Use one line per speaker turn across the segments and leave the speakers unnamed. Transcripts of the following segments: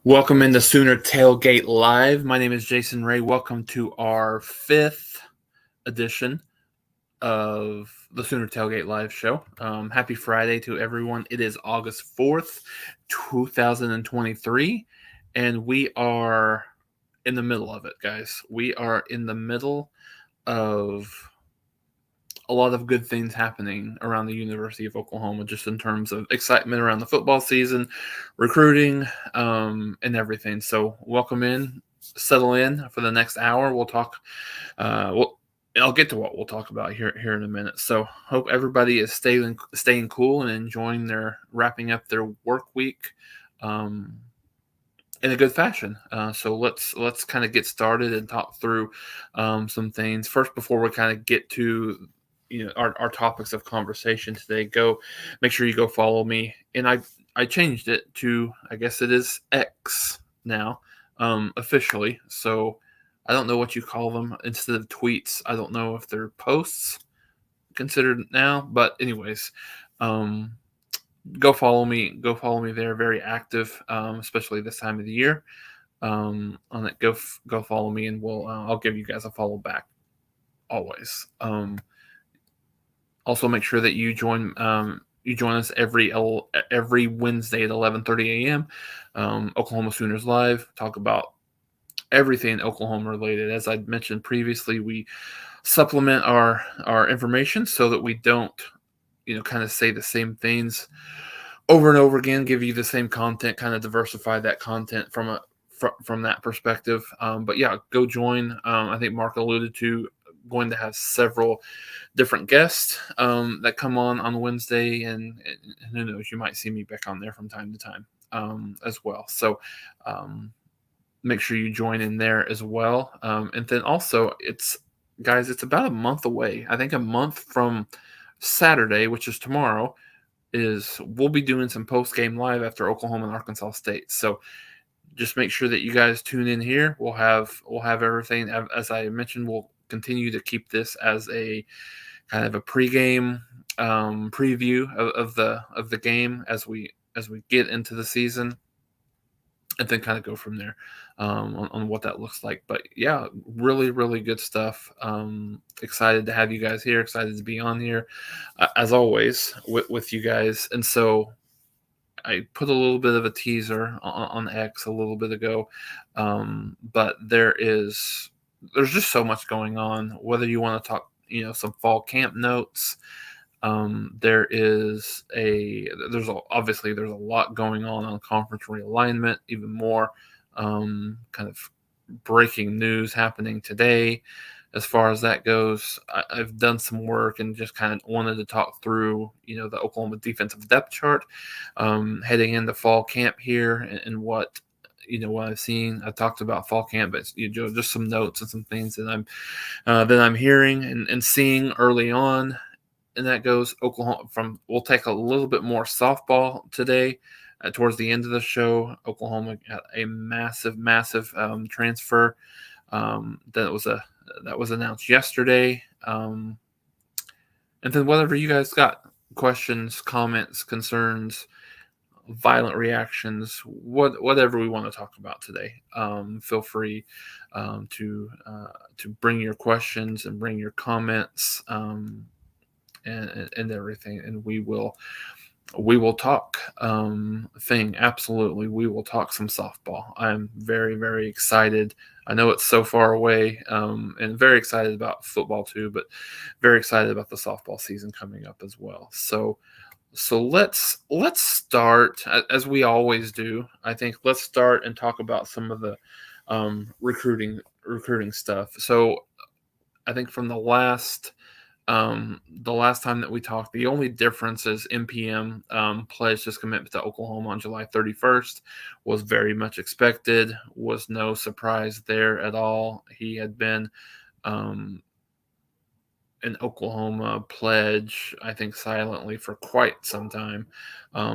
Welcome into Sooner Tailgate Live. My name is Jason Ray. Welcome to our fifth edition of the Sooner Tailgate Live show. Happy Friday to everyone. It is August 4th, 2023, and we are in the middle of it, guys. We are in the middle of a lot of good things happening around the University of Oklahoma, just in terms of excitement around the football season, recruiting, and everything. So welcome in, settle in for the next hour. We'll talk. I'll get to what we'll talk about here in a minute. So hope everybody is staying cool and enjoying their wrapping up their work week. In a good fashion. So let's kind of get started and talk through some things first before we kind of get to our topics of conversation today. Go make sure you go follow me, and I changed it to, I guess it is X now, officially. So I don't know what you call them instead of tweets. I don't know if they're posts considered now, but anyways, go follow me. Go follow me there. Very active, especially this time of the year. On it, go follow me, and I'll give you guys a follow back always. Also, make sure that you join us every Wednesday at 11:30 a.m. Oklahoma Sooners Live. Talk about everything Oklahoma related. As I mentioned previously, we supplement our information so that we don't kind of say the same things over and over again. Give you the same content, kind of diversify that content from that perspective. But yeah, go join. I think Mark alluded to going to have several different guests that come on Wednesday, and who knows, you might see me back on there from time to time as well. So make sure you join in there as well. And then also, it's about a month away. I think a month from Saturday, which is tomorrow, we'll be doing some post-game live after Oklahoma and Arkansas State. So just make sure that you guys tune in here. We'll have everything. As I mentioned, we'll continue to keep this as a kind of a pregame preview of the game as we get into the season, and then kind of go from there on what that looks like. But yeah, really, really good stuff. Excited to have you guys here. Excited to be on here, as always, with you guys. And so I put a little bit of a teaser on X a little bit ago, but there's just so much going on. Whether you want to talk, some fall camp notes. There's obviously a lot going on conference realignment, even more kind of breaking news happening today as far as that goes. I've done some work and just kind of wanted to talk through, the Oklahoma defensive depth chart heading into fall camp here, and what I've seen. I talked about fall camp, but just some notes and some things that I'm hearing and seeing early on. And that goes Oklahoma we'll take a little bit more softball today towards the end of the show. Oklahoma got a massive transfer that was announced yesterday. And then whatever you guys got, questions, comments, concerns, violent reactions, whatever we want to talk about today, feel free to bring your questions and bring your comments. And everything, and we will talk absolutely. We will talk some softball. I'm very, very excited. I know it's so far away, and very excited about football too, but very excited about the softball season coming up as well. So let's start, as we always do. I think let's start and talk about some of the recruiting stuff. So I think from the last time that we talked, the only difference is MPM pledged his commitment to Oklahoma on July 31st. Was very much expected, was no surprise there at all. He had been an Oklahoma pledge, I think, silently for quite some time.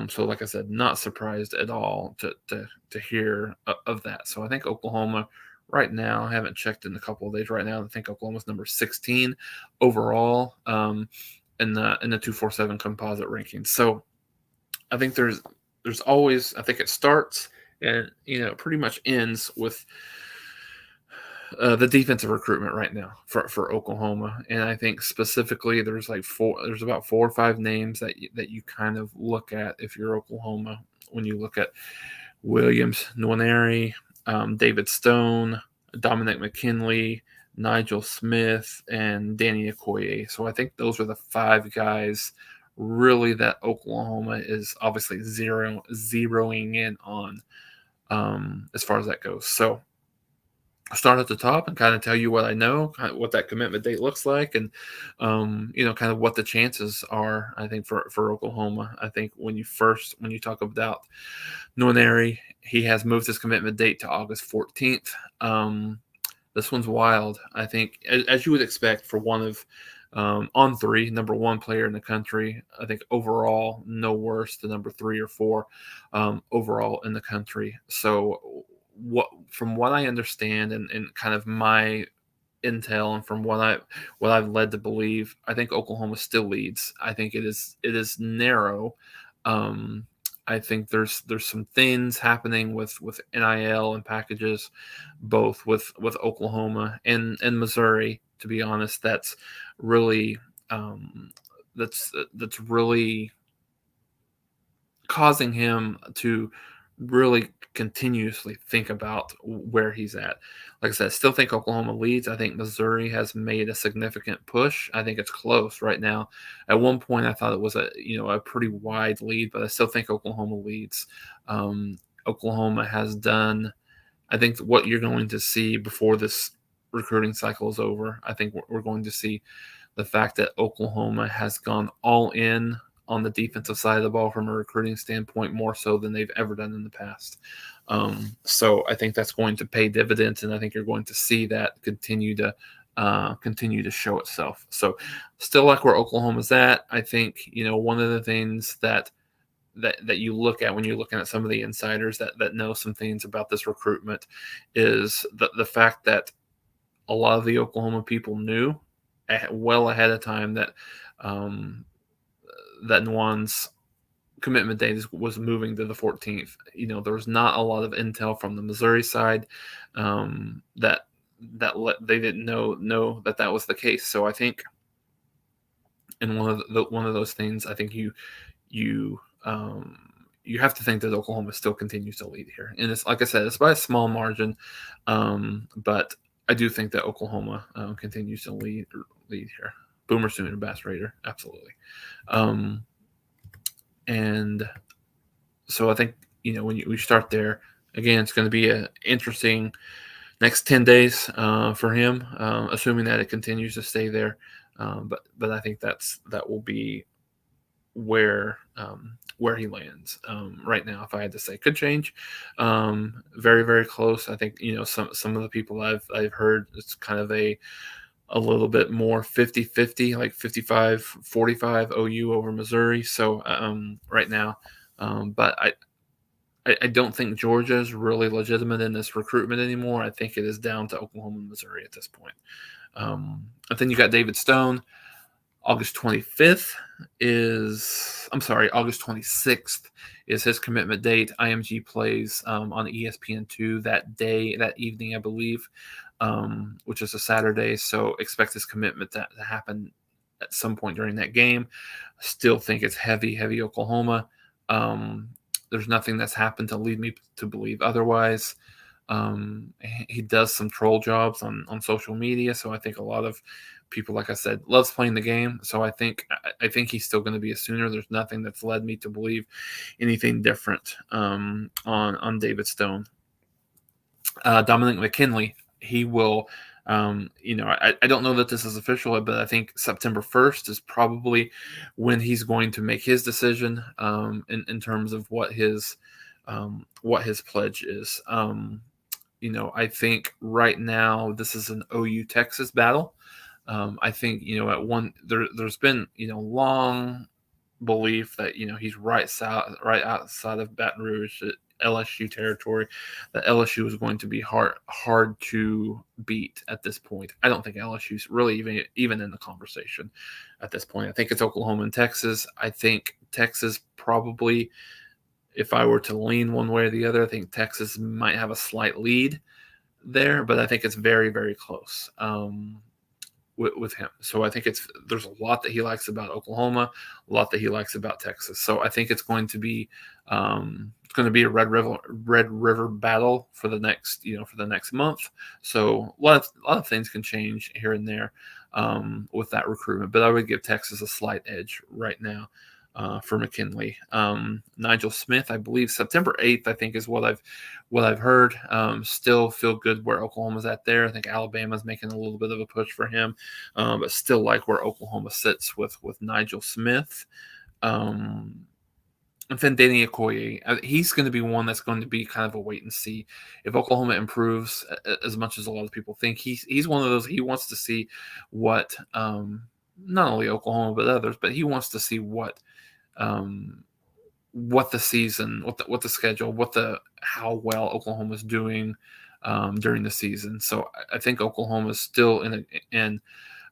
So like I said, not surprised at all to hear of that. So I think Oklahoma right now, I haven't checked in a couple of days. Right now, I think Oklahoma's number 16 overall in the 247 composite rankings. So I think there's always, I think it starts and pretty much ends with the defensive recruitment right now for Oklahoma. And I think specifically there's about 4 or 5 names that you kind of look at if you're Oklahoma when you look at Williams, Nwaneri, David Stone, Dominic McKinley, Nigel Smith, and Danny Okoye. So I think those are the 5 guys really that Oklahoma is obviously zeroing in on as far as that goes. So I'll start at the top and kind of tell you what I know, kind of what that commitment date looks like, and kind of what the chances are. I think for Oklahoma, I think when you talk about Nwaneri, he has moved his commitment date to August 14th. This one's wild. I think, as you would expect for one of On3, number 1 player in the country. I think overall, no worse than number 3 or 4 overall in the country. So, from what I understand and kind of my intel and from what I've led to believe, I think Oklahoma still leads. I think it is narrow. I think there's some things happening with NIL and packages, both with Oklahoma and Missouri. To be honest, that's really that's really causing him to really continuously think about where he's at. Like I said, I still think Oklahoma leads. I think Missouri has made a significant push. I think it's close right now. At one point, I thought it was a pretty wide lead, but I still think Oklahoma leads. Oklahoma has done. I think what you're going to see before this recruiting cycle is over, I think we're going to see the fact that Oklahoma has gone all in on the defensive side of the ball from a recruiting standpoint, more so than they've ever done in the past. So I think that's going to pay dividends, and I think you're going to see that continue to show itself. So still like where Oklahoma's at. I think one of the things that you look at when you're looking at some of the insiders that know some things about this recruitment is the fact that a lot of the Oklahoma people knew well ahead of time that that Nwan's commitment date was moving to the 14th. There was not a lot of intel from the Missouri side that they didn't know that was the case. So I think, and one of those things, I think you have to think that Oklahoma still continues to lead here, and it's like I said, it's by a small margin, but I do think that Oklahoma continues to lead here. Boomer Sooner, Bass Raider, absolutely. And so I think when we start there, again, it's going to be an interesting next 10 days for him, assuming that it continues to stay there. But I think that will be where he lands right now. If I had to say, could change. Very, very close. I think some of the people I've heard, it's kind of a little bit more 50-50, like 55-45 OU over Missouri. So right now, but I don't think Georgia is really legitimate in this recruitment anymore. I think it is down to Oklahoma and Missouri at this point. And then you got David Stone. August 26th is his commitment date. IMG plays on ESPN2 that evening, I believe, which is a Saturday. So expect his commitment to happen at some point during that game. Still think it's heavy Oklahoma. There's nothing that's happened to lead me to believe otherwise. He does some troll jobs on social media, so I think a lot of people, like I said, loves playing the game. So I think he's still going to be a Sooner. There's nothing that's led me to believe anything different on David Stone. Dominic McKinley, he will. I don't know that this is official, but I think September 1st is probably when he's going to make his decision in terms of what his pledge is. I think right now this is an OU Texas battle. I think at one there's been long belief that he's right outside of Baton Rouge, LSU territory, that LSU is going to be hard to beat at this point. I don't think LSU's really even in the conversation at this point. I think it's Oklahoma and Texas. I think Texas probably if I were to lean one way or the other, I think Texas might have a slight lead there, but I think it's very, very close. With him. So I think there's a lot that he likes about Oklahoma, a lot that he likes about Texas. So I think it's going to be a Red River battle for the next month. So a lot of things can change here and there with that recruitment. But I would give Texas a slight edge right now. For McKinley, Nigel Smith, I believe September 8th, I think is what I've heard. Still feel good where Oklahoma's at there. I think Alabama's making a little bit of a push for him, but still like where Oklahoma sits with Nigel Smith. And then Danny Okoye, he's going to be one that's going to be kind of a wait and see. If Oklahoma improves as much as a lot of people think, he's one of those. He wants to see what not only Oklahoma but others, but he wants to see what the season, what the schedule, how well Oklahoma's doing during the season. So I think Oklahoma is still in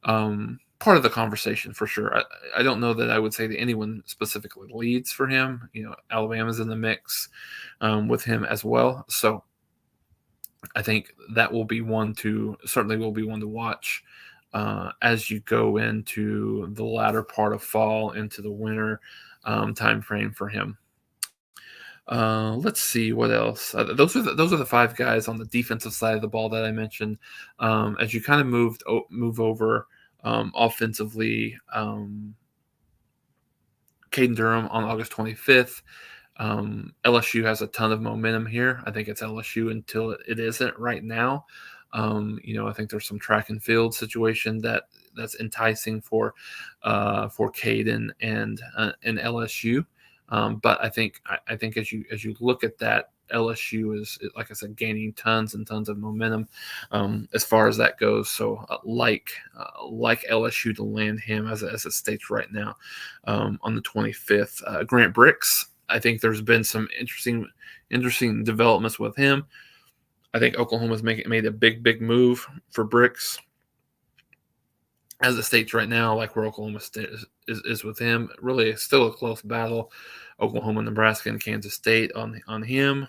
part of the conversation for sure. I don't know that I would say that anyone specifically leads for him. Alabama's in the mix with him as well. So I think that certainly will be one to watch as you go into the latter part of fall into the winter time frame for him. Let's see what else. Those are the five guys on the defensive side of the ball that I mentioned. As you kind of move over offensively, Caden Durham on August 25th. LSU has a ton of momentum here. I think it's LSU until it isn't right now. I think there's some track and field situation that's enticing for Caden and LSU. But I think as you look at that, LSU is, like I said, gaining tons and tons of momentum as far as that goes. So like LSU to land him as it states right now on the 25th. Grant Bricks, I think there's been some interesting developments with him. I think Oklahoma's made a big move for Bricks as it states right now, like where Oklahoma State is with him. Really, it's still a close battle. Oklahoma, Nebraska, and Kansas State on him.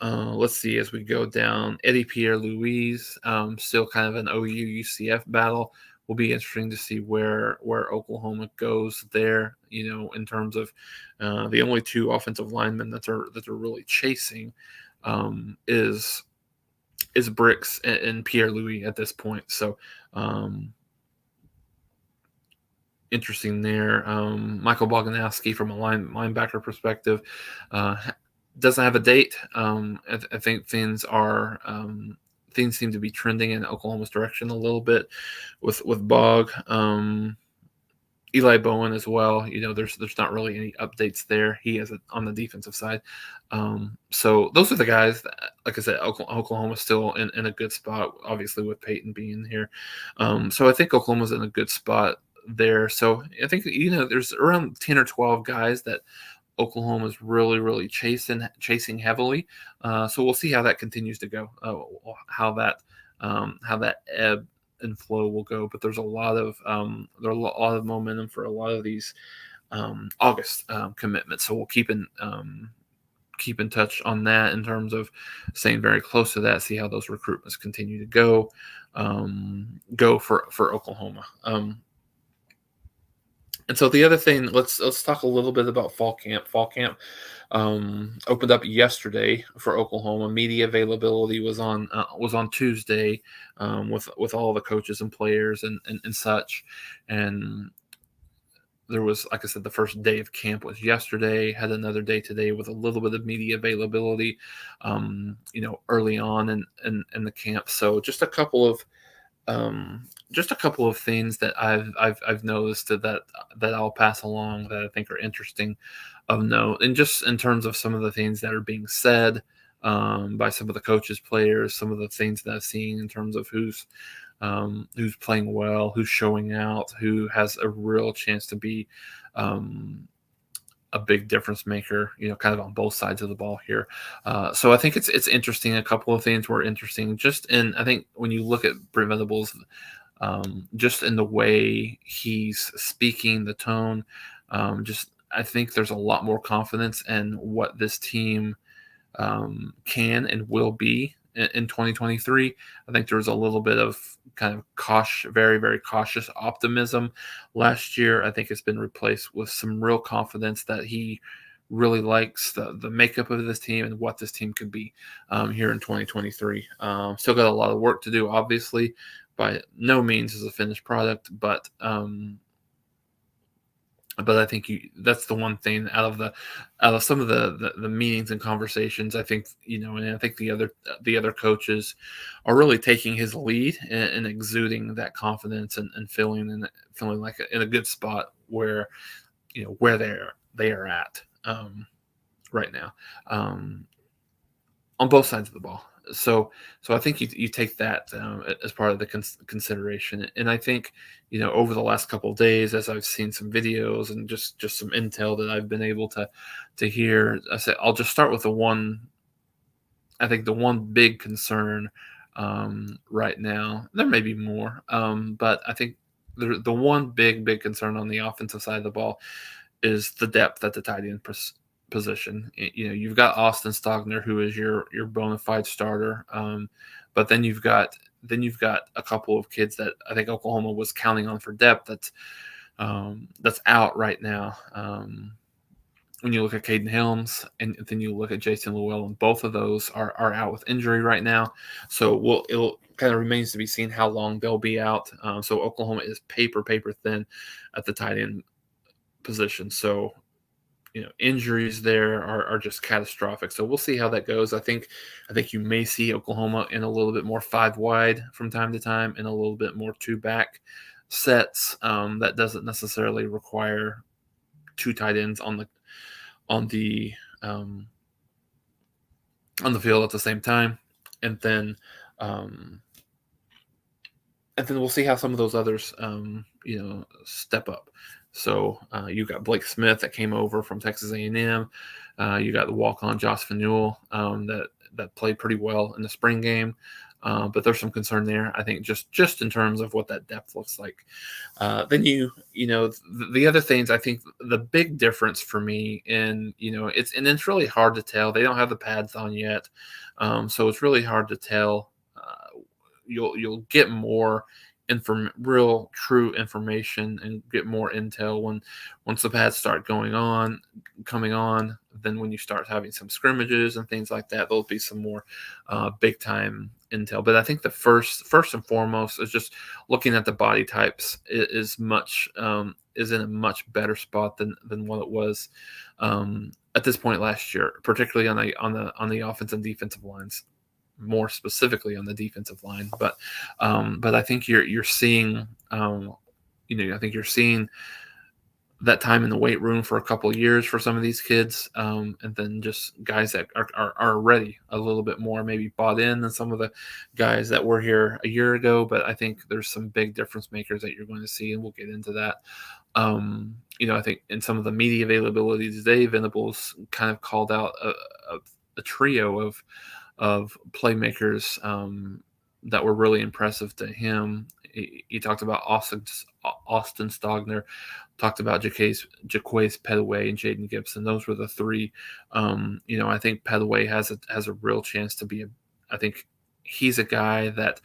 Let's see as we go down. Eddie Pierre-Louis, still kind of an OU-UCF battle. Will be interesting to see where Oklahoma goes there. In terms of the only two offensive linemen that are really chasing is Bricks and Pierre-Louis at this point. So interesting there. Michael Boganowski from a linebacker perspective doesn't have a date. I think things seem to be trending in Oklahoma's direction a little bit with Bog. Eli Bowen as well. There's not really any updates there. He is on the defensive side. So those are the guys that, like I said, Oklahoma's still in a good spot, obviously with Peyton being here. So I think Oklahoma's in a good spot there. So I think, there's around 10 or 12 guys that Oklahoma is really chasing heavily. So we'll see how that continues to go, how that ebb and flow will go. But there's a lot of momentum for a lot of these August commitments. So we'll keep in touch on that in terms of staying very close to that. See how those recruitments continue to go for Oklahoma. And so the other thing, let's talk a little bit about fall camp. Fall camp opened up yesterday for Oklahoma. Media availability was on Tuesday with all the coaches and players and such. And there was, like I said, the first day of camp was yesterday. Had another day today with a little bit of media availability, early on in the camp. So just a couple of things that I've noticed that I'll pass along that I think are interesting of note, and just in terms of some of the things that are being said by some of the coaches, players, some of the things that I've seen in terms of who's playing well, who's showing out, who has a real chance to be a big difference maker, kind of on both sides of the ball here. So I think it's interesting. A couple of things were interesting. I think when you look at Brent Venables, just in the way he's speaking, the tone, I think there's a lot more confidence in what this team can and will be in 2023. I think there was a little bit of kind of very, very cautious optimism last year. I think it's been replaced with some real confidence that he really likes the makeup of this team and what this team could be here in 2023. Still got a lot of work to do, obviously. By no means is a finished product, but I think that's the one thing out of some of the meetings and conversations. I think, and I think the other coaches are really taking his lead and exuding that confidence and feeling like in a good spot where where they are at right now. On both sides of the ball. So I think you take that as part of the consideration, and I think over the last couple of days, as I've seen some videos and just some intel that I've been able to hear, I said I'll just start with the one. I think the one big concern right now. There may be more, but I think the one big concern on the offensive side of the ball is the depth at the tight end position. You've got Austin Stogner, who is your bona fide starter, but then you've got a couple of kids that I think Oklahoma was counting on for depth that's out right now. When you look at Caden Helms and then you look at Jason Llewellyn, both of those are out with injury right now. So it'll kind of remains to be seen how long they'll be out. So Oklahoma is paper thin at the tight end position. So injuries there are just catastrophic. So we'll see how that goes. I think you may see Oklahoma in a little bit more five wide from time to time and a little bit more two back sets. That doesn't necessarily require two tight ends on the um, on the field at the same time, and then we'll see how some of those others step up. So you got Blake Smith that came over from Texas A&M. You got the walk-on Josh Faneuil that played pretty well in the spring game. But there's some concern there, I think, just in terms of what that depth looks like. Then the other things, I think the big difference for me, and it's really hard to tell. They don't have the pads on yet, so it's really hard to tell. You'll get more real true information and get more intel once the pads start coming on. Then when you start having some scrimmages and things like that, there'll be some more big time intel. But I think the first and foremost is just looking at the body types is in a much better spot than what it was at this point last year, particularly on the offensive and defensive lines. More specifically on the defensive line, but I think you're seeing, I think you're seeing that time in the weight room for a couple of years for some of these kids, and then just guys that are ready a little bit more, maybe bought in than some of the guys that were here a year ago. But I think there's some big difference makers that you're going to see, and we'll get into that. I think in some of the media availability today, Venables kind of called out a trio of playmakers that were really impressive to him. He talked about Austin Stogner, talked about Jaquays Petaway and Jaden Gibson. Those were the three. I think Petaway has a real chance to be I think he's a guy that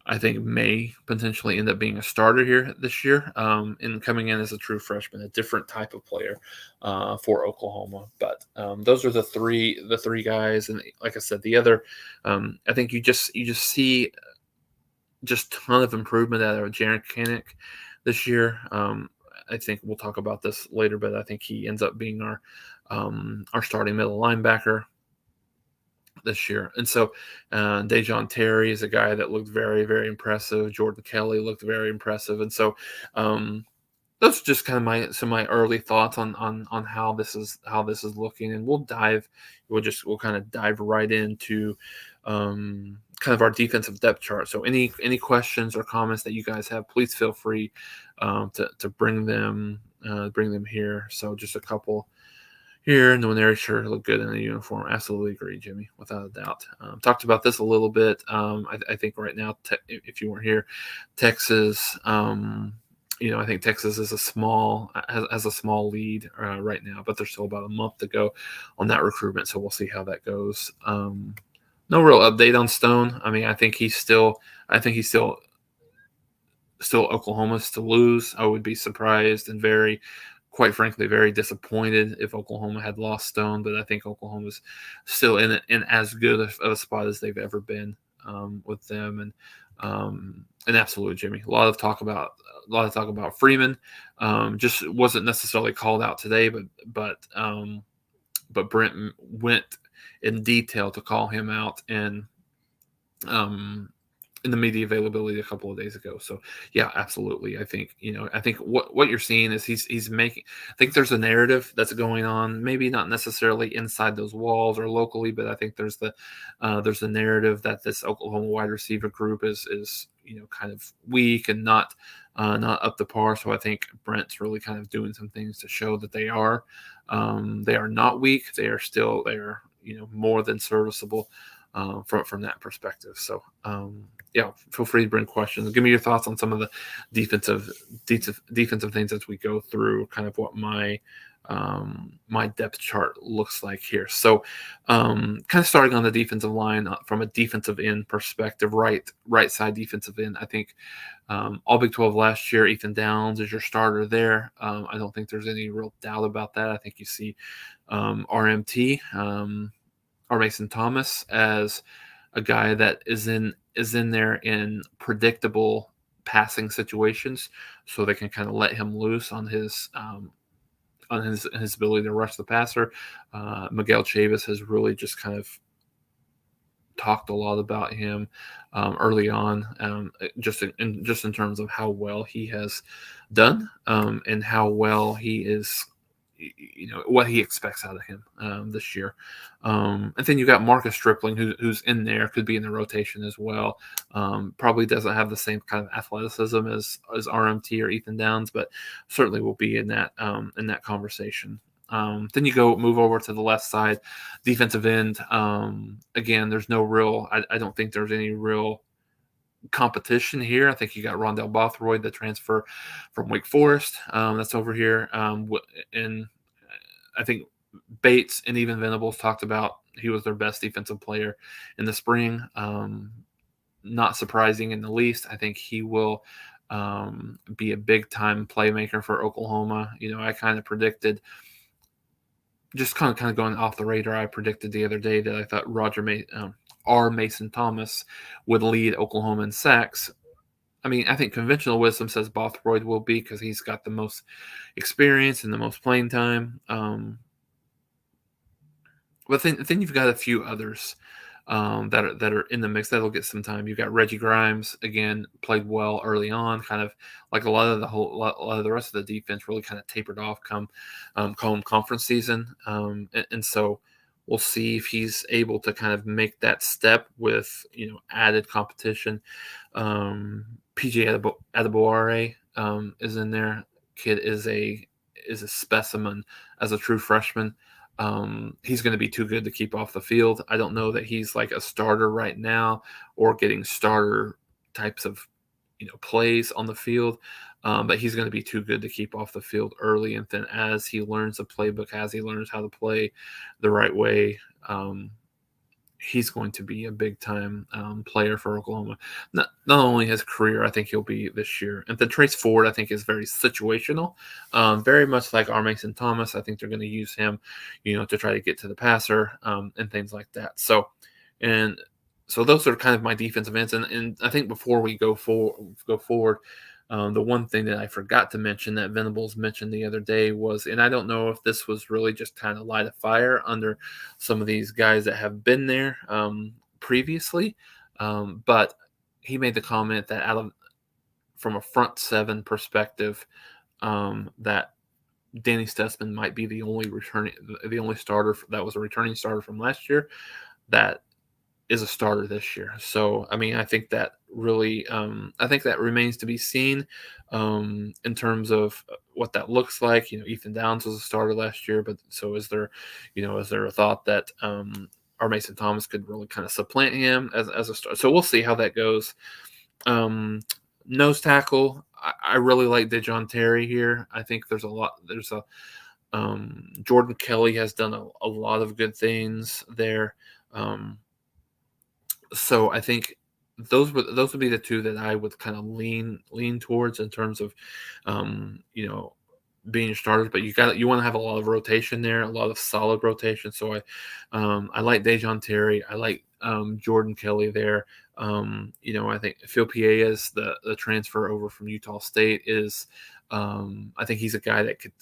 I think may potentially end up being a starter here this year, and coming in as a true freshman, a different type of player for Oklahoma. But those are the three guys, and like I said, the other, I think you just see just ton of improvement out of Jaren Kanak this year. I think we'll talk about this later, but I think he ends up being our starting middle linebacker this year. And so Dejon Terry is a guy that looked very, very impressive. Jordan Kelly looked very impressive. And so those are just kind of my early thoughts on how this is looking. And we'll kind of dive right into kind of our defensive depth chart. So any questions or comments that you guys have, please feel free to bring them here. So just a couple here. Nwaneri sure looked good in the uniform. Absolutely agree, Jimmy, without a doubt. Talked about this a little bit. I think right now, if you weren't here, Texas, I think Texas is has a small lead right now, but there's still about a month to go on that recruitment, so we'll see how that goes. No real update on Stone. I mean, I think he's still Oklahoma's to lose. I would be surprised and quite frankly, very disappointed if Oklahoma had lost Stone. But I think Oklahoma's still in as good of a spot as they've ever been with them. And absolutely, Jimmy. A lot of talk about Freeman. Just wasn't necessarily called out today, but Brent went in detail to call him out um, in the media availability a couple of days ago. So yeah, absolutely. I think what you're seeing is he's making. I think there's a narrative that's going on, maybe not necessarily inside those walls or locally, but I think there's a narrative that this Oklahoma wide receiver group is kind of weak and not up to par. So I think Brent's really kind of doing some things to show that they are not weak. They are more than serviceable from that perspective. So yeah, feel free to bring questions. Give me your thoughts on some of the defensive things as we go through kind of what my depth chart looks like here. So kind of starting on the defensive line from a defensive end perspective, right side defensive end. I think all Big 12 last year, Ethan Downs is your starter there. I don't think there's any real doubt about that. I think you see RMT, or Mason Thomas, as a guy that is in there in predictable passing situations, so they can kind of let him loose on his ability to rush the passer. Miguel Chavis has really just kind of talked a lot about him early on, just in terms of how well he has done, and how well he is, what he expects out of him this year. And then you got Marcus Stripling, who's in there, could be in the rotation as well. Probably doesn't have the same kind of athleticism as RMT or Ethan Downs, but certainly will be in that conversation. Then you move over to the left side, defensive end. Again, there's no real. I don't think there's any real competition here. I think you got Rondell Bothroyd, the transfer from Wake Forest, that's over here. And I think Bates and even Venables talked about he was their best defensive player in the spring. Not surprising in the least. I think he will be a big time playmaker for Oklahoma. I kind of predicted, just kind of going off the radar, I predicted the other day that I thought Mason Thomas would lead Oklahoma in sacks. I mean, I think conventional wisdom says Bothroyd will be, because he's got the most experience and the most playing time. But then you've got a few others that are in the mix that'll get some time. You've got Reggie Grimes, again, played well early on, kind of like a lot of the rest of the defense really kind of tapered off come conference season, and so we'll see if he's able to kind of make that step with added competition. PJ Adebaware is in there. Kid is a specimen as a true freshman. He's going to be too good to keep off the field. I don't know that he's like a starter right now or getting starter types of plays on the field, but he's going to be too good to keep off the field early. And then as he learns the playbook, as he learns how to play the right way, he's going to be a big time player for Oklahoma. Not only his career, I think he'll be this year. And then Trace Ford, I think, is very situational, very much like our Mason Thomas. I think they're going to use him, to try to get to the passer and things like that. So those are kind of my defensive ends. And I think before we go forward, the one thing that I forgot to mention that Venables mentioned the other day was, and I don't know if this was really just kind of light a fire under some of these guys that have been there previously, but he made the comment that from a front seven perspective, that Danny Stutzman might be the only starter that was a returning starter from last year that is a starter this year. So, I mean, I think that really, remains to be seen in terms of what that looks like. Ethan Downs was a starter last year, but so is there a thought that our Mason Thomas could really kind of supplant him as a starter? So we'll see how that goes. Nose tackle, I really like Dejon Terry here. I think there's a Jordan Kelly has done a lot of good things there. Um, so I think those would be the two that I would kind of lean towards in terms of you know, being starters. But you want to have a lot of rotation there, a lot of solid rotation. So I like Dejon Terry, I like Jordan Kelly there. You know, I think Phil Pia's the transfer over from Utah State is I think he's a guy that could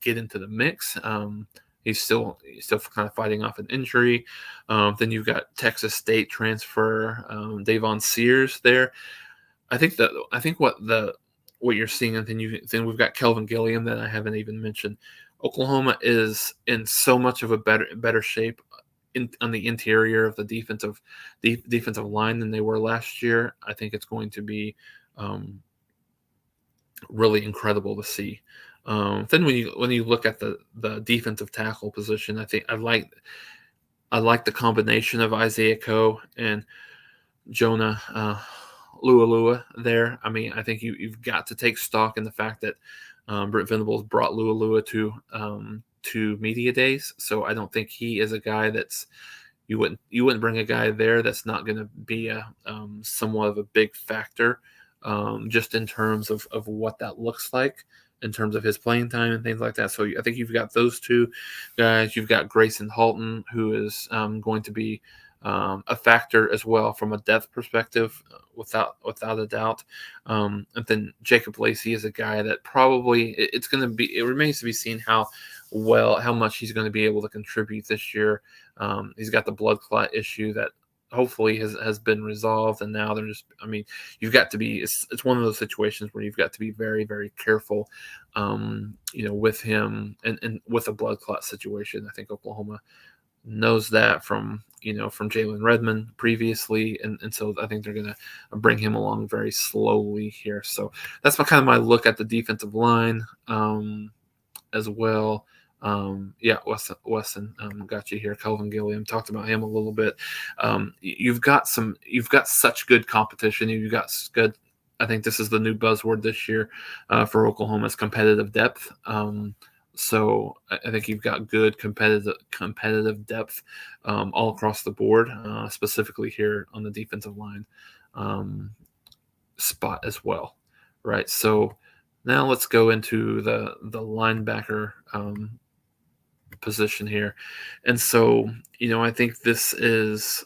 get into the mix. He's still kind of fighting off an injury. Then you've got Texas State transfer Davon Sears there. I think what you're seeing, and then we've got Kelvin Gilliam that I haven't even mentioned. Oklahoma is in so much of a better shape on the interior of the defensive line than they were last year. I think it's going to be um, really incredible to see. Then when you look at the defensive tackle position, I think I like the combination of Isaiah Coe and Jonah Lualua there. I mean, I think you've got to take stock in the fact that Brent Venables brought Lualua to media days, so I don't think he is a guy that's you wouldn't bring a guy there that's not going to be a somewhat of a big factor, just in terms of what that looks like in terms of his playing time and things like that. So I think you've got those two guys. You've got Grayson Halton, who is going to be a factor as well from a depth perspective, without a doubt. And then Jacob Lacey is a guy that probably it's going to be. It remains to be seen how much he's going to be able to contribute this year. He's got the blood clot issue that hopefully has been resolved, and now they're just. I mean, you've got to be. It's one of those situations where you've got to be very very careful, with him and with a blood clot situation. I think Oklahoma knows that from Jalen Redmond previously, and so I think they're going to bring him along very slowly here. So that's my look at the defensive line as well. Yeah, Weston got you here. Kelvin Gilliam talked about him a little bit. You've got such good competition. You've got good. I think this is the new buzzword this year for Oklahoma's competitive depth. So I think you've got good competitive depth all across the board, specifically here on the defensive line spot as well, right? So now let's go into the linebacker position here, and so I think this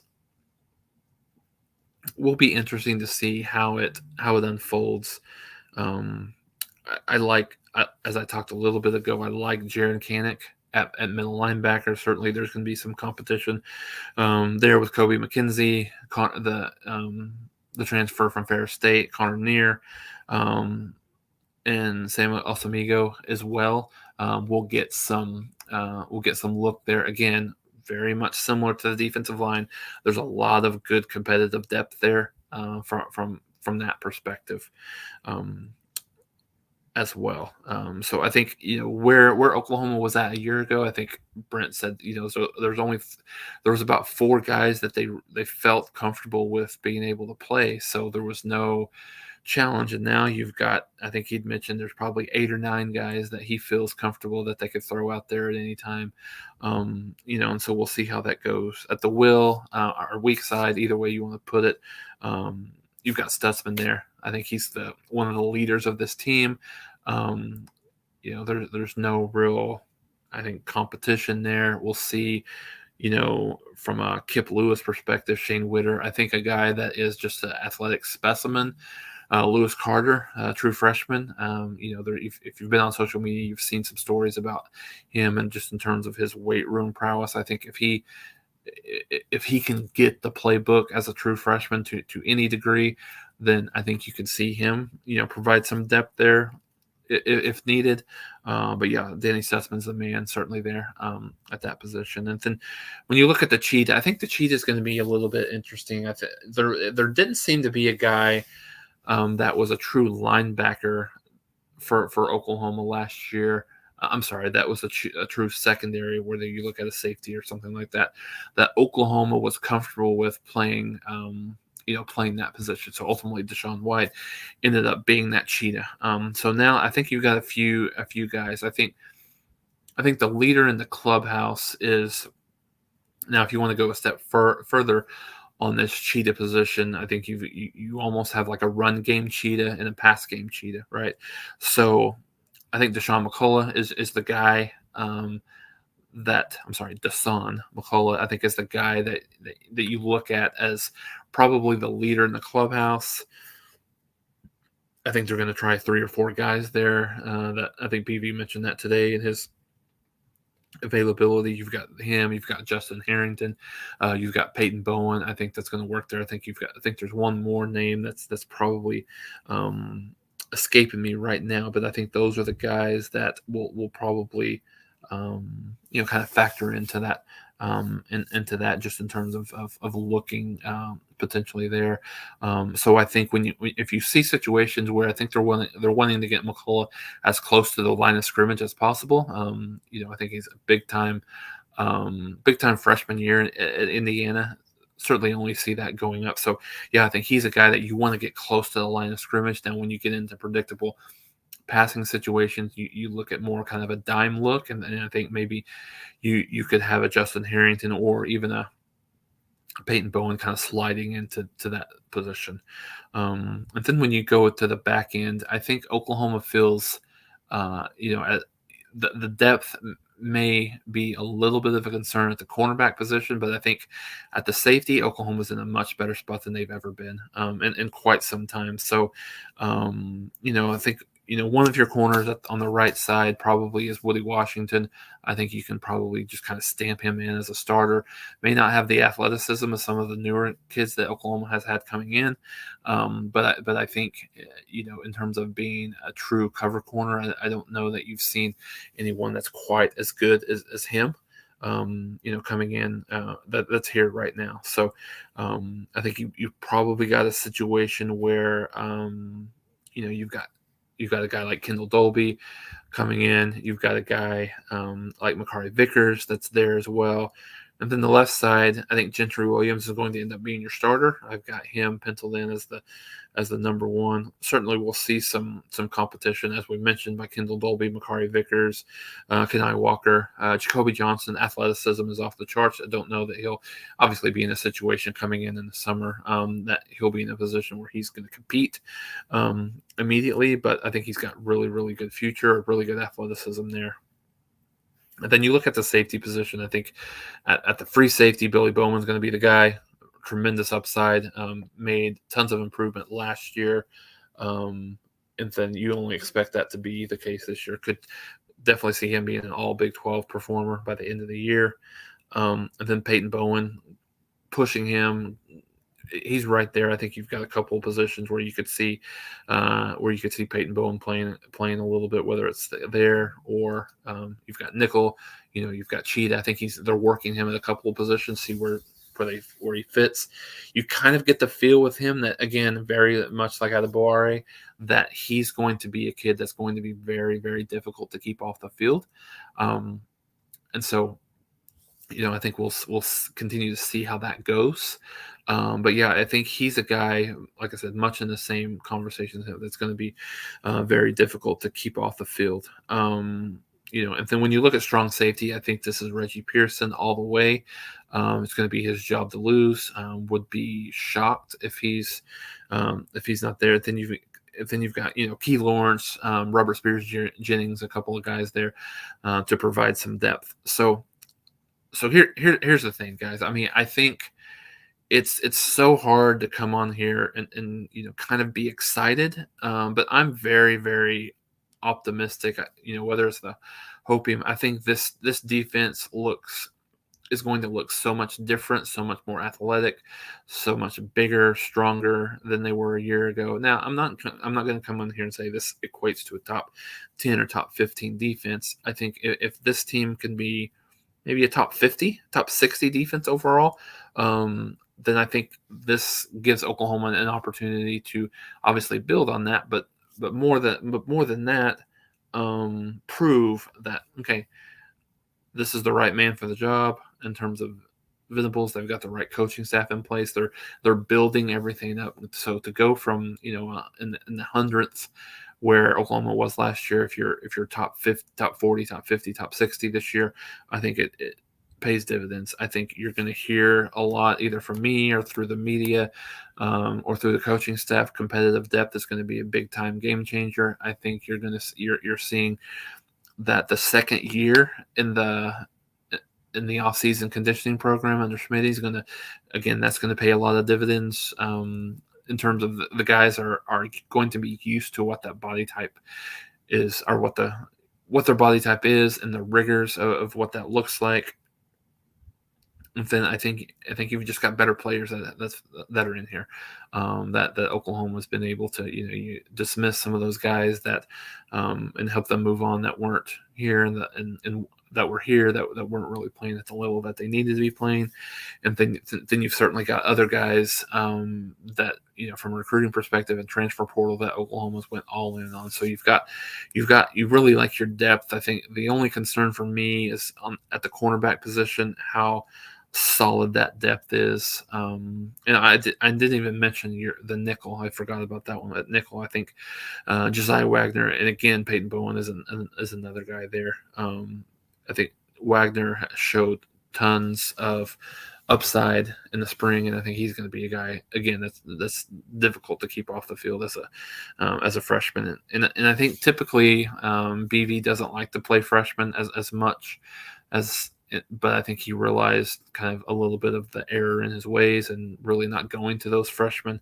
will be interesting to see how it unfolds. As I talked a little bit ago, I like Jaron Kanik at middle linebacker. Certainly, there's going to be some competition there with Kobe McKenzie, the transfer from Ferris State, Connor Neer, and Samuel Osamigo as well. We'll get some look there again. Very much similar to the defensive line. There's a lot of good competitive depth there from that perspective. As well. So I think where Oklahoma was at a year ago. I think Brent said so there was about 4 guys that they felt comfortable with being able to play. So there was no challenge, and now you've got. I think he'd mentioned there's probably 8 or 9 guys that he feels comfortable that they could throw out there at any time. And so we'll see how that goes at the will or weak side, either way you want to put it. You've got Stutzman there. I think he's one of the leaders of this team. There's no real, I think, competition there. We'll see, from a Kip Lewis perspective, Shane Witter. I think a guy that is just an athletic specimen. Lewis Carter, true freshman. If you've been on social media, you've seen some stories about him, and just in terms of his weight room prowess. I think if he can get the playbook as a true freshman to any degree, then I think you could see him, provide some depth there if needed. But yeah, Danny Stutzman's the man certainly there at that position. And then when you look at the cheat, I think the cheat is going to be a little bit interesting. There didn't seem to be a guy that was a true linebacker for Oklahoma last year. I'm sorry, that was a true secondary, whether you look at a safety or something like that, that Oklahoma was comfortable with playing playing that position. So ultimately, Deshaun White ended up being that cheetah. So now I think you've got a few guys. I think the leader in the clubhouse is now. If you want to go a step further on this cheetah position, I think you almost have like a run game cheetah and a pass game cheetah, right? So I think Deshaun McCullough is the guy. Dasan McCullough, I think, is the guy that you look at as probably the leader in the clubhouse. I think they're going to try 3 or 4 guys there. That I think BV mentioned that today in his availability. You've got him. You've got Justin Harrington. You've got Peyton Bowen. I think that's going to work there. I think there's one more name that's probably escaping me right now, but I think those are the guys that will probably kind of factor into that into that just in terms of looking potentially there. So I think if you see situations where I think they're wanting to get McCullough as close to the line of scrimmage as possible. I think he's a big time freshman year at Indiana. Certainly only see that going up. So yeah, I think he's a guy that you want to get close to the line of scrimmage. Now, when you get into predictable passing situations, you look at more kind of a dime look, and I think maybe you could have a Justin Harrington or even a Peyton Bowen kind of sliding into that position. And then when you go to the back end, I think Oklahoma feels, at the depth may be a little bit of a concern at the cornerback position, but I think at the safety, Oklahoma's in a much better spot than they've ever been in quite some time. So, I think one of your corners on the right side probably is Woody Washington. I think you can probably just kind of stamp him in as a starter. May not have the athleticism of some of the newer kids that Oklahoma has had coming in, but I think in terms of being a true cover corner, I don't know that you've seen anyone that's quite as good as him. Coming in that's here right now. So I think you probably got a situation where you've got a guy like Kendall Dolby coming in. You've got a guy like Makari Vickers that's there as well. And then the left side, I think Gentry Williams is going to end up being your starter. I've got him penciled in as the number one. Certainly, we'll see some competition, as we mentioned, by Kendall Dolby, Makari Vickers, Kenai Walker, Jacoby Johnson. Athleticism is off the charts. I don't know that he'll obviously be in a situation coming in the summer that he'll be in a position where he's going to compete immediately. But I think he's got really, really good future, really good athleticism there. And then you look at the safety position. I think at the free safety, Billy Bowman's going to be the guy. Tremendous upside. Made tons of improvement last year. And then you only expect that to be the case this year. Could definitely see him being an all Big 12 performer by the end of the year. And then Peyton Bowen pushing him. He's right there. I think you've got a couple of positions where you could see Peyton Bowen playing a little bit, whether it's there or you've got nickel, you've got cheetah. I think they're working him at a couple of positions, see where he fits. You kind of get the feel with him that, again, very much like Adebaware, that he's going to be a kid that's going to be very, very difficult to keep off the field. And so, I think we'll continue to see how that goes. But yeah, I think he's a guy, like I said, much in the same conversation that's going to be very difficult to keep off the field. And then when you look at strong safety, I think this is Reggie Pearson all the way. It's going to be his job to lose. Would be shocked if he's not there. Then you've got Key Lawrence, Robert Spears Jennings, a couple of guys there to provide some depth. So here's the thing, guys. I mean, I think it's so hard to come on here and kind of be excited, but I'm very, very optimistic. Whether it's the hopium, I think this defense is going to look so much different, so much more athletic, so much bigger, stronger than they were a year ago. Now, I'm not going to come on here and say this equates to a top 10 or top 15 defense. I think if this team can be maybe a top 50, top 60 defense overall, then I think this gives Oklahoma an opportunity to obviously build on that, but more than that, prove that, okay, this is the right man for the job in terms of Venables. They've got the right coaching staff in place. They're building everything up. So to go from in the hundredths where Oklahoma was last year, if you're top 50, top 40, top 50, top 60 this year, I think it pays dividends. I think you're going to hear a lot either from me or through the media or through the coaching staff. Competitive depth is going to be a big time game changer. I think you're seeing that the second year in the off-season conditioning program under Schmidt is going to, again, that's going to pay a lot of dividends in terms of the guys are going to be used to what that body type is, or what their body type is, and the rigors of what that looks like. And then I think you've just got better players that are in here. That Oklahoma's been able to you dismiss some of those guys that and help them move on that weren't here and that were here that weren't really playing at the level that they needed to be playing. And then you've certainly got other guys that from a recruiting perspective and transfer portal that Oklahoma's went all in on. So you really like your depth. I think the only concern for me is at the cornerback position, how solid that depth is. And I didn't even mention the nickel. I forgot about that one. At nickel, I think Josiah Wagner, and again Peyton Bowen is another guy there. I think Wagner showed tons of upside in the spring, and I think he's going to be a guy again that's difficult to keep off the field as a freshman. And I think typically BV doesn't like to play freshmen as much as. But I think he realized kind of a little bit of the error in his ways and really not going to those freshmen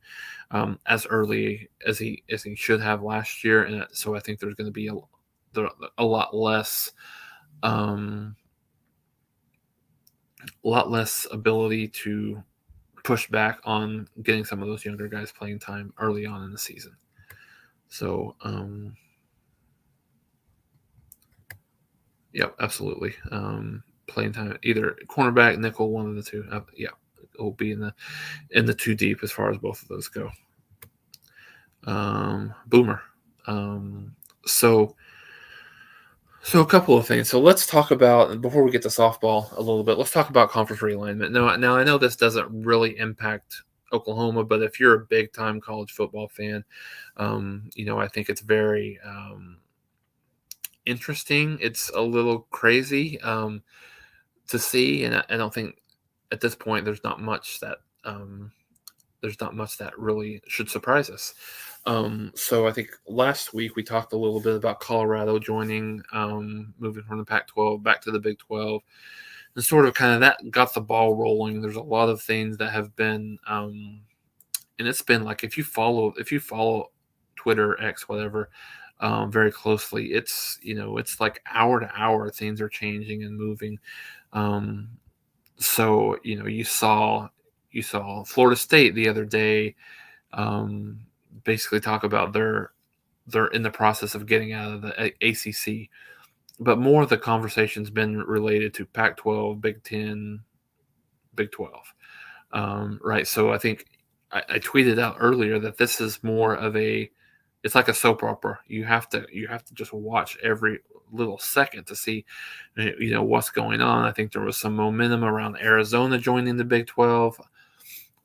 as early as he should have last year. And so I think there's going to be a lot less ability to push back on getting some of those younger guys playing time early on in the season. So, yeah, absolutely. Playing time, either cornerback, nickel, one of the two. Yeah, it will be in the two deep as far as both of those go. Boomer. So a couple of things. So let's talk about, before we get to softball a little bit, let's talk about conference realignment. Now I know this doesn't really impact Oklahoma, but if you're a big time college football fan, I think it's very interesting. It's a little crazy to see, and I don't think at this point there's not much that really should surprise us. So I think last week we talked a little bit about Colorado joining, moving from the Pac-12 back to the Big 12, and sort of kind of that got the ball rolling. There's a lot of things that have been, and it's been like if you follow Twitter, X, whatever, very closely, it's like hour to hour things are changing and moving. So you saw Florida State the other day basically talk about they're in the process of getting out of the ACC, but more of the conversation's been related to Pac-12, Big 10, Big 12, right? So I think I tweeted out earlier that this is more of it's like a soap opera. You have to just watch every little second to see what's going on. I think there was some momentum around Arizona joining the Big 12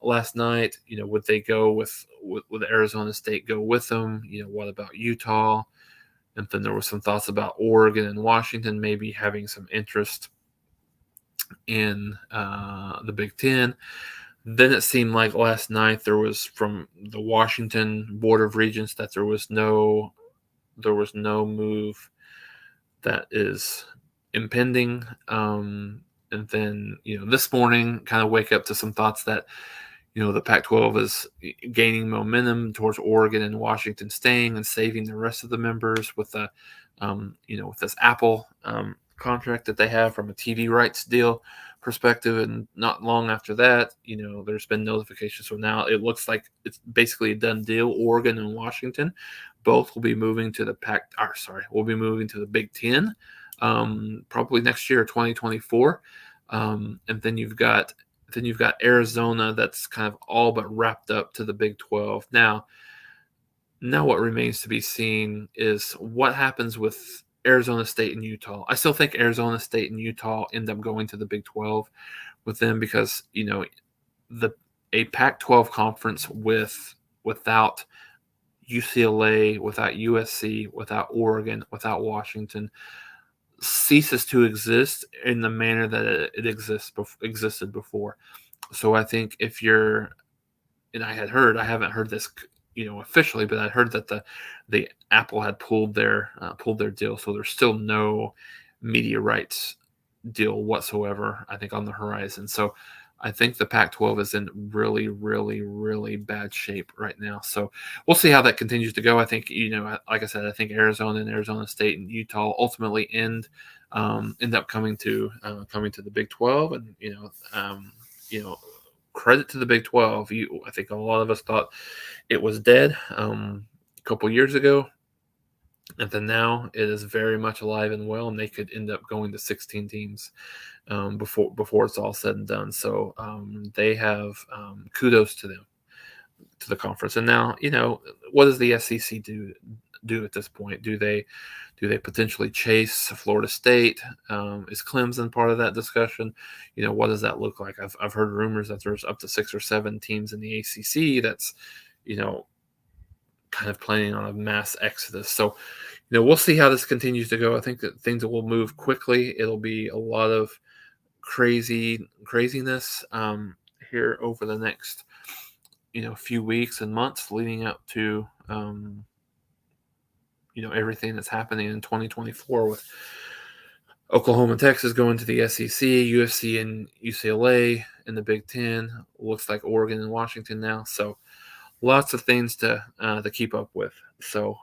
last night. Would they go with Arizona State go with them? What about Utah? And then there was some thoughts about Oregon and Washington maybe having some interest in the Big 10. Then it seemed like last night there was from the Washington Board of Regents that there was no move that is impending. And then, this morning kind of wake up to some thoughts that, the Pac-12 is gaining momentum towards Oregon and Washington staying and saving the rest of the members with with this Apple contract that they have from a TV rights deal perspective. And not long after that, there's been notifications. So now it looks like it's basically a done deal. Oregon and Washington both will be moving to the will be moving to the Big 10 probably next year, 2024. And then you've got Arizona that's kind of all but wrapped up to the Big 12. Now what remains to be seen is what happens with Arizona State and Utah. I still think Arizona State and Utah end up going to the Big 12, with them because the a Pac-12 conference without UCLA, without USC, without Oregon, without Washington ceases to exist in the manner that it existed before. So I think if you're, and I haven't heard this, officially, but I heard that the Apple had pulled their deal, so there's still no media rights deal whatsoever, I think, on the horizon. So I think the Pac-12 is in really, really, really bad shape right now. So we'll see how that continues to go. I think, like I said, I think Arizona and Arizona State and Utah ultimately end up coming to the Big 12, and credit to the Big 12. I think a lot of us thought it was dead a couple years ago. And then now it is very much alive and well, and they could end up going to 16 teams before it's all said and done. So they have kudos to them, to the conference. And now, what does the SEC do at this point? Do they potentially chase Florida State? Is Clemson part of that discussion? What does that look like? I've heard rumors that there's up to 6 or 7 teams in the ACC that's kind of planning on a mass exodus. So we'll see how this continues to go. I think that things will move quickly. It'll be a lot of craziness here over the next few weeks and months leading up to everything that's happening in 2024 with Oklahoma and Texas going to the SEC, USC and UCLA in the Big Ten. Looks like Oregon and Washington now. So lots of things to keep up with. So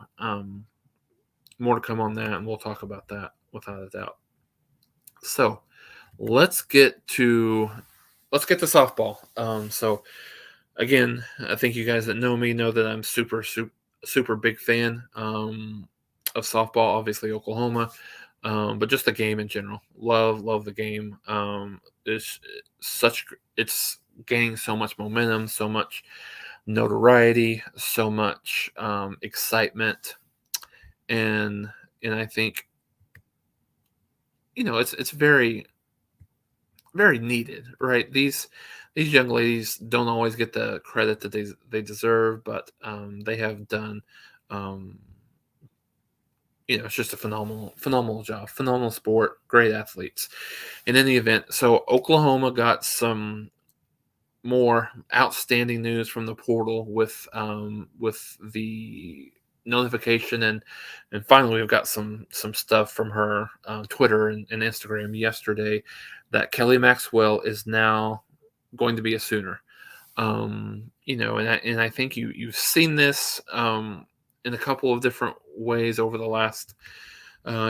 more to come on that, and we'll talk about that without a doubt. So let's get to softball. So again, I think you guys that know me know that I'm super big fan of softball. Obviously, Oklahoma, but just the game in general. Love the game. It's gaining so much momentum, so much notoriety, so much excitement, and I think it's very, very needed, right? These young ladies don't always get the credit that they deserve, but they have done. It's just a phenomenal job, phenomenal sport, great athletes. In any event, so Oklahoma got some more outstanding news from the portal with the notification, and finally we've got some stuff from her Twitter and Instagram yesterday that Kelly Maxwell is now going to be a Sooner. And I think you've seen this in a couple of different ways over the last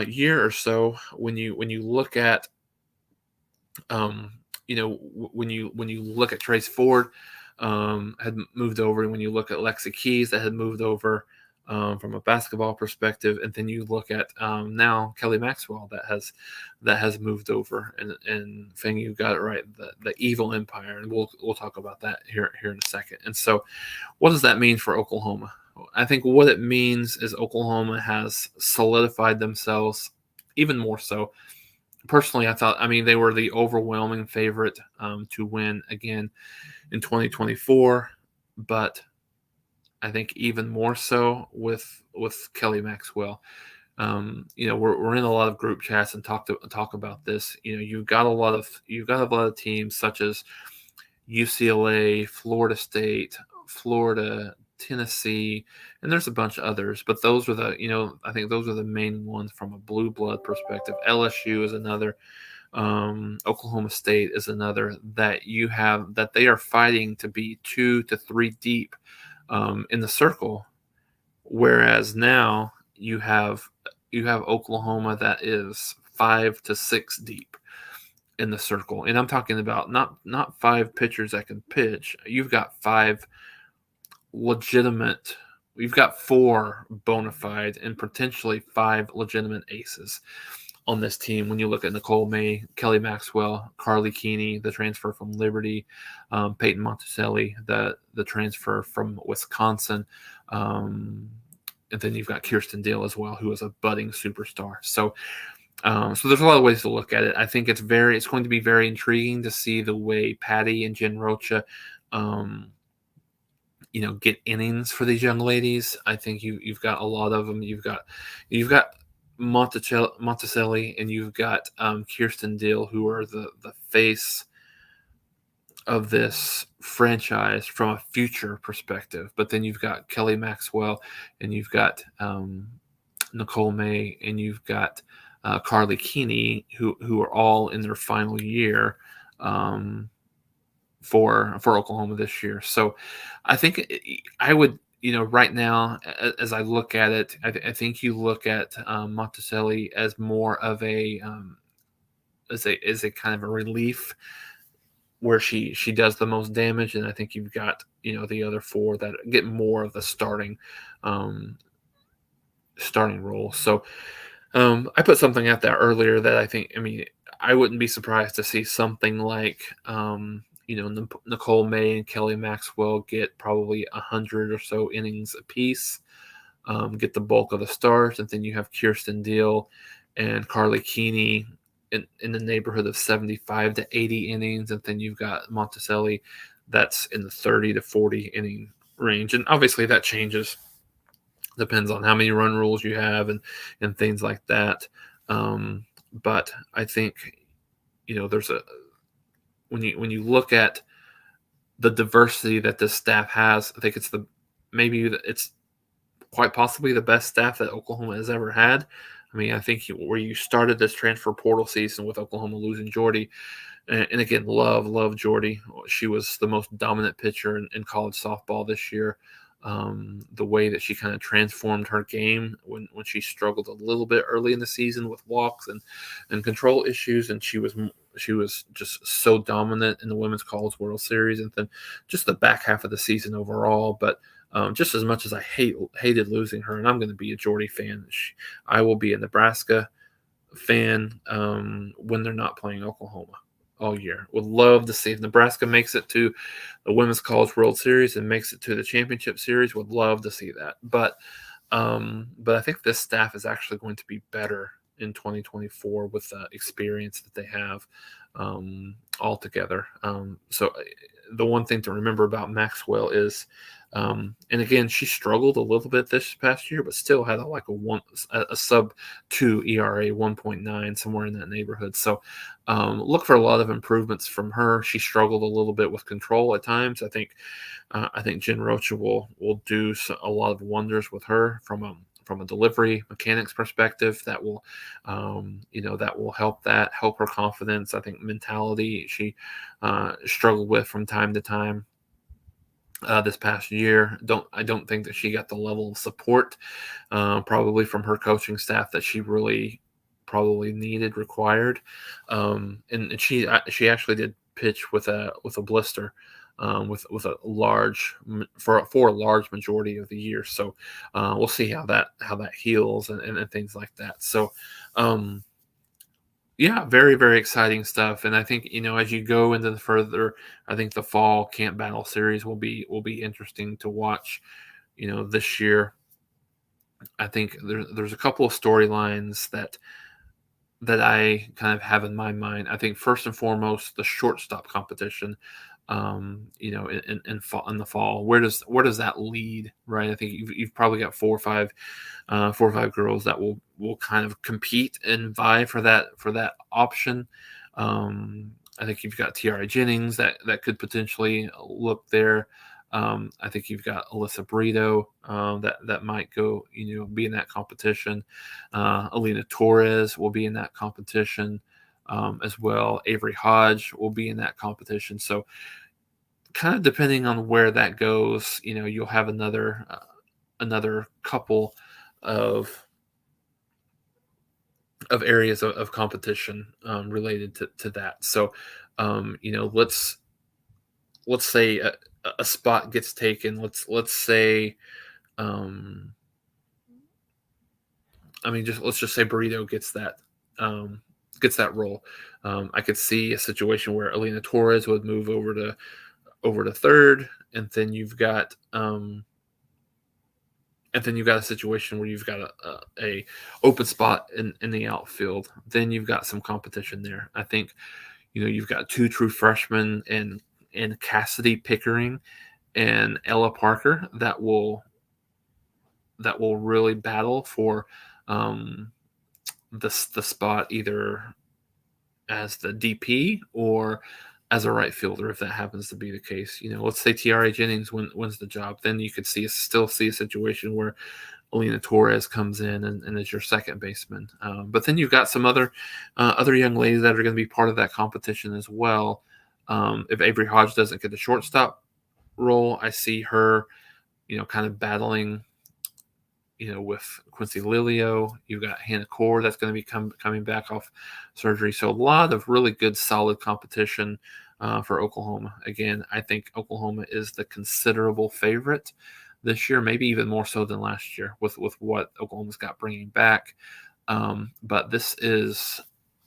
year or so when you look at when you look at Trace Ford had moved over, and when you look at Lexi Keys that had moved over from a basketball perspective, and then you look at now Kelly Maxwell that has moved over, and Fang, you got it right, the evil empire, and we'll talk about that here in a second. And so, what does that mean for Oklahoma? I think what it means is Oklahoma has solidified themselves even more so. Personally, they were the overwhelming favorite to win again in 2024, but I think even more so with Kelly Maxwell. We're in a lot of group chats and talk about this. You've got a lot of teams such as UCLA, Florida State, Florida, Tennessee, and there's a bunch of others, but those are I think those are the main ones from a blue blood perspective. LSU is another. Oklahoma State is another that they are fighting to be 2 to 3 deep in the circle, whereas now you have Oklahoma that is 5 to 6 deep in the circle, and I'm talking about not 5 pitchers that can pitch. You've got 5 legitimate. You've got 4 bona fide and potentially 5 legitimate aces on this team. When you look at Nicole May, Kelly Maxwell, Carly Keeney, the transfer from Liberty, Peyton Monticelli, the transfer from Wisconsin, and then you've got Kirsten Dale as well, who is a budding superstar. So So there's a lot of ways to look at it. I think it's going to be very intriguing to see the way Patty and Jen Rocha, um, get innings for these young ladies. I think you've got a lot of them. You've got Monticelli and you've got Kirsten Dill, who are the face of this franchise from a future perspective. But then you've got Kelly Maxwell and you've got Nicole May and you've got Carly Keeney, who are all in their final year um, for Oklahoma this year. So I think I would, right now, as I look at it, I think you look at Monticelli as more of a as a kind of a relief where she does the most damage, and I think you've got the other four that get more of the um, starting role. So I put something out there earlier that I mean, I wouldn't be surprised to see something like, Nicole May and Kelly Maxwell get probably 100 or so innings apiece, get the bulk of the starts, and then you have Kirsten Deal and Carly Keeney in the neighborhood of 75 to 80 innings, and then you've got Monticelli that's in the 30 to 40 inning range, and obviously that changes, depends on how many run rules you have and things like that. But I think there's a when you look at the diversity that this staff has, I think it's quite possibly the best staff that Oklahoma has ever had. I mean, I think where you started this transfer portal season with Oklahoma losing Jordy, and again, love Jordy. She was the most dominant pitcher in college softball this year. The way that she kind of transformed her game when she struggled a little bit early in the season with walks and control issues, and she was just so dominant in the Women's College World Series, and then just the back half of the season overall. But just as much as I hated losing her, and I'm going to be a Jordy fan, I will be a Nebraska fan when they're not playing Oklahoma all year. Would love to see if Nebraska makes it to the Women's College World Series and makes it to the championship series. Would love to see that. But I think this staff is actually going to be better in 2024 with the experience that they have altogether. So the one thing to remember about Maxwell is, and again, she struggled a little bit this past year, but still had a sub 2 ERA, 1.9, somewhere in that neighborhood. So look for a lot of improvements from her. She struggled a little bit with control at times. I think Jen Rocha will do a lot of wonders with her from a delivery mechanics perspective. That will help her confidence. I think mentality she struggled with from time to time this past year. I don't think that she got the level of support probably from her coaching staff that she really probably required. And she actually did pitch with a blister. With a large for a large majority of the year, so we'll see how that heals and things like that. So, yeah, very very exciting stuff. And I think as you go into the further, I think the fall camp battle series will be interesting to watch. This year, I think there's a couple of storylines that I kind of have in my mind. I think first and foremost, the shortstop competition. In the fall, where does that lead, right? I think you've probably got four or five girls that will kind of compete and vie for that option. I think you've got Tiara Jennings that could potentially look there. I think you've got Alyssa Brito that might go, be in that competition. Alina Torres will be in that competition as well. Avery Hodge will be in that competition. So, kind of depending on where that goes, you'll have another couple of areas of competition related to that. So, let's say a spot gets taken. Let's say, let's just say Burrito gets that role. I could see a situation where Alina Torres would move over to third, and then you've got and then you've got a situation where you've got a open spot in the outfield. Then you've got some competition there. I think you've got two true freshmen in Cassidy Pickering and Ella Parker that will really battle for um, the spot either as the DP or as a right fielder if that happens to be the case. Let's say T.R.A. Jennings wins the job, then you could still see a situation where Alina Torres comes in and is your second baseman. But then you've got some other young ladies that are going to be part of that competition as well. If Avery Hodge doesn't get the shortstop role, I see her, kind of battling, with Quincy Lilio. You've got Hannah Core that's going to be coming back off surgery. So a lot of really good, solid competition for Oklahoma. Again, I think Oklahoma is the considerable favorite this year, maybe even more so than last year with what Oklahoma's got bringing back. But this is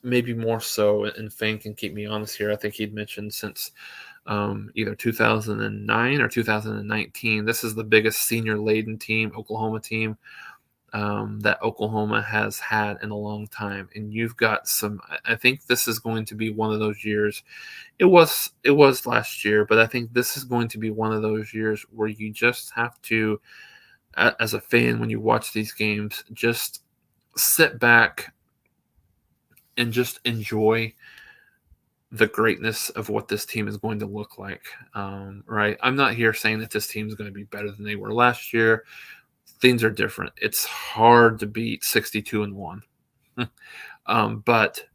maybe more so, and Fane can keep me honest here. I think he'd mentioned since either 2009 or 2019, this is the biggest senior-laden Oklahoma team, that Oklahoma has had in a long time. And you've got I think this is going to be one of those years. It was last year, but I think this is going to be one of those years where you just have to, as a fan, when you watch these games, just sit back and just enjoy the greatness of what this team is going to look like. Right? I'm not here saying that this team is going to be better than they were last year. Things are different. It's hard to beat 62-1. But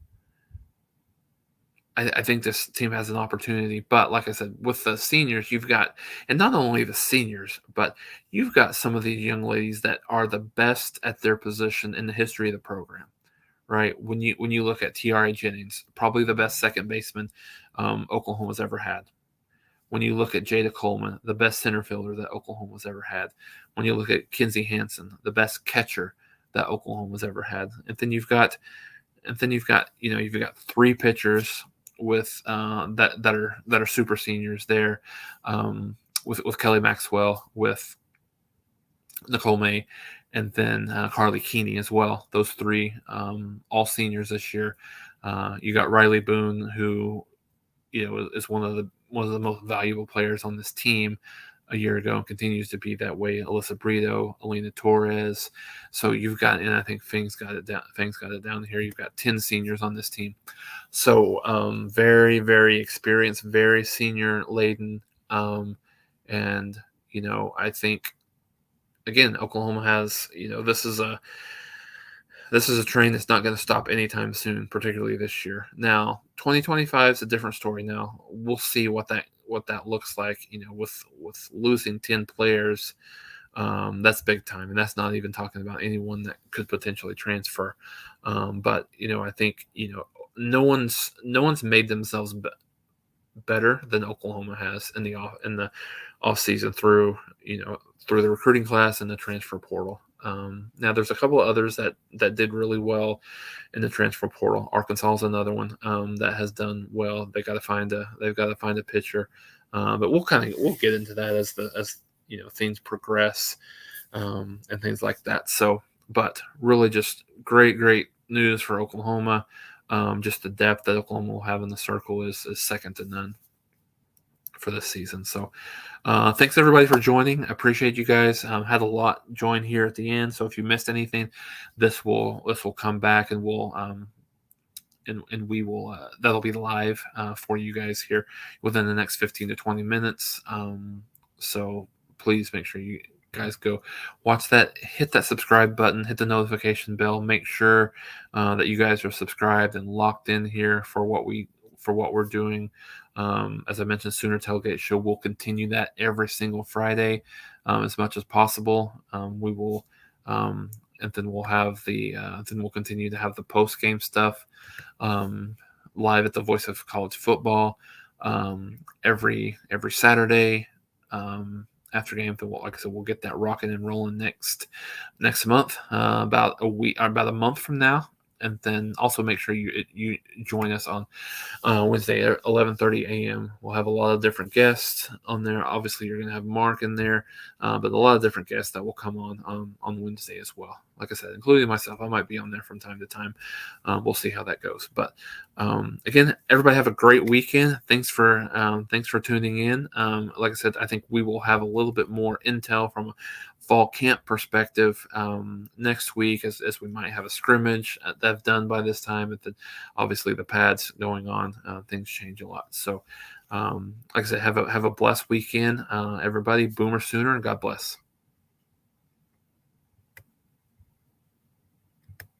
I think this team has an opportunity. But like I said, with the seniors, you've got, and not only the seniors, but you've got some of these young ladies that are the best at their position in the history of the program. Right? When you look at T.R.A. Jennings, probably the best second baseman Oklahoma's ever had. When you look at Jada Coleman, the best center fielder that Oklahoma's ever had. When you look at Kinsey Hansen, the best catcher that Oklahoma's ever had. And then you've got three pitchers with that are super seniors there, with Kelly Maxwell, with Nicole May, and then Carly Keeney as well. Those three, all seniors this year. You got Riley Boone, who is one of the most valuable players on this team a year ago and continues to be that way. Alyssa Brito, Alina Torres. So you've got, and I think Fang's got it down here. You've got 10 seniors on this team. So very, very experienced, very senior laden. And I think, again, Oklahoma has, this is a train that's not going to stop anytime soon, particularly this year. Now, 2025 is a different story. Now we'll see what that looks like. With losing 10 players, that's big time, and that's not even talking about anyone that could potentially transfer. But I think no one's made themselves better than Oklahoma has in the off season through the recruiting class and the transfer portal. Now there's a couple of others that did really well in the transfer portal. Arkansas is another one that has done well. They've got to find a pitcher, but we'll get into that as things progress, and things like that. So, but really just great news for Oklahoma. Just the depth that Oklahoma will have in the circle is second to none for this season. So thanks everybody for joining. I appreciate you guys. Had a lot join here at the end, so if you missed anything, this will come back, and we'll and we will that'll be live for you guys here within the next 15 to 20 minutes. So please make sure you guys go watch that, hit that subscribe button, hit the notification bell, make sure that you guys are subscribed and locked in here for what we're doing. As I mentioned, Sooner Tailgate Show will continue that every single Friday, as much as possible. We will, and then we'll have then we'll continue to have the post game stuff live at the Voice of College Football every Saturday after game. Like I said, we'll get that rocking and rolling next month, about a month from now. And then also make sure you join us on Wednesday at 11:30 a.m. We'll have a lot of different guests on there. Obviously, you're going to have Mark in there, but a lot of different guests that will come on Wednesday as well. Like I said, including myself, I might be on there from time to time. We'll see how that goes. But again, everybody have a great weekend. Thanks for tuning in. Like I said, I think we will have a little bit more intel from a fall camp perspective next week, as we might have a scrimmage that's done by this time. And then obviously the pads going on, things change a lot. So like I said, have a blessed weekend, everybody. Boomer Sooner, and God bless.